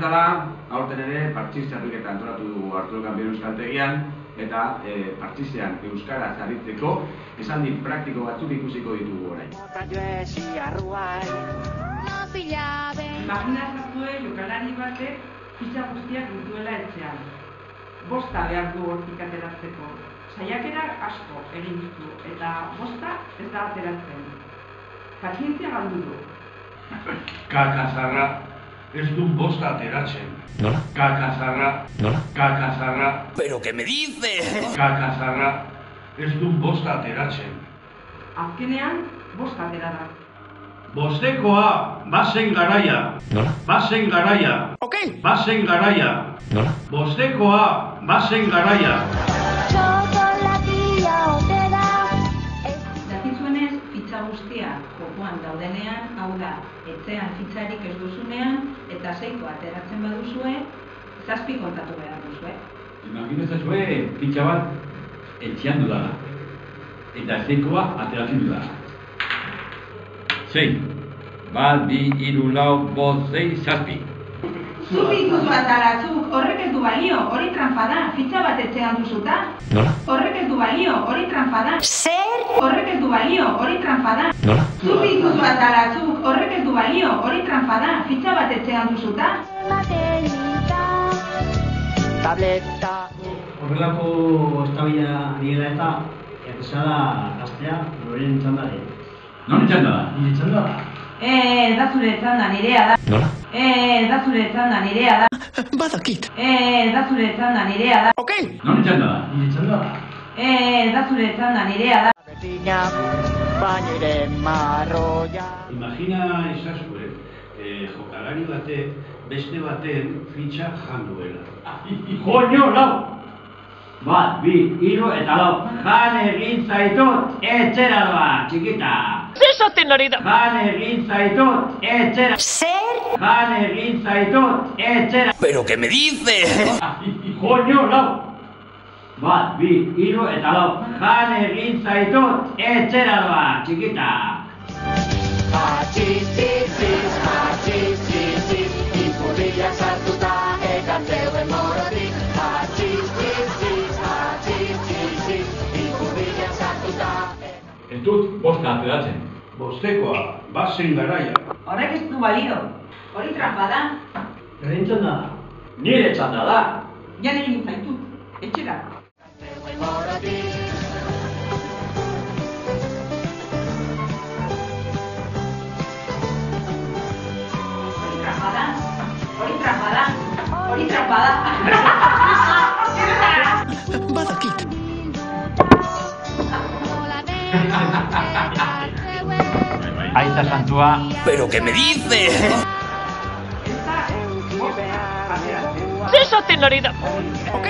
bezala, aurten ere partxiz txapelketa antolatu dugu Arturo Kanpion euskaltegian, eta partxizean euskaraz aritzeko esaldi praktiko batzuk ikusiko ditugu orain. Imaginazazue jokalari batek fitxa guztiak dituela etxean. Bosta behar du hortik ateratzeko. Saiakera asko egin ditu eta bosta ez da ateratzen. Pazientzia galdu du. Kakazarra ez du bosta ateratzen. ¿Nola? Kakazarra. ¿Nola? Kakazarra. ¿Pero qué me dice? Kakazarra ez du bosta ateratzen. Azkenean, bosta atera da. Bostekoa, bazen garaia. ¿Nola? Bazen garaia. Ok. Bazen garaia. ¿Nola? Bostekoa, bazen garaia. Dakizuenez, fitxa guztia jokoan daudenean, hau da, etxean fitxarik ez duzunean, eta 6 ateratzen baduzue, 7 kontatu behar duzue. Imaginezazue fitxa bat etxean dudala, eta 6 ateratzen dudala. 6. Bat, 2, 3, 4, 5, 6, 7. Zuk dituzu ataratzuk, horrek ez du balio, hori tranpa da, fitxa bat etxean duzuta. ¿Nola? Horrek ez du balio, hori tranpa da. Zer? Horrek ez du balio, hori tranpa da. ¿Nola? Zuk dituzu ataratzuk, horrek ez du balio, hori tranpa da, fitxa bat etxean duzuta. Tableta. Horrelako eztabaida direla eta errezada gaztea noren txandare. Non txanda da? Nire txanda da. Ez da zure txanda, nirea da. ¿Nola? Ez da zure txanda, nirea da. Badakit. Ez da zure txanda, nirea da. Ok. Non txanda da? Nire txanda da. Ez da zure txanda, nirea da. Bainire marroia. Imagina ezazue, jokalari batek beste baten fitxa janduela. Joño, lau! Bat, 2, 3 eta 4. Jan egin zaitut, etxera doa, txikita! Zesaten ari da. Jan egin zaitut, etxera! Zer? Jan egin zaitut, etxera! ¿Pero qué me dice? Joño, lau! Bat, 2, 3 eta 4. Jan egin zaitut, etxera doa, txikita! Ipurriak sartuta eta zeuen morotik. Ipurriak sartuta. Ez dut bosta ateratzen. Bostekoa, bazen garaia. Horrek ez du balio, hori tranpa da. Noren txanda da. Nire txanda da! Jan egin zaitut, etxera. Hori tranpa da, hori tranpa da, hori tranpa da. Badakit. Aita santua. ¿Pero qué me dice? Ez da, bosta ateratzen. Zesaten ari da. Ok.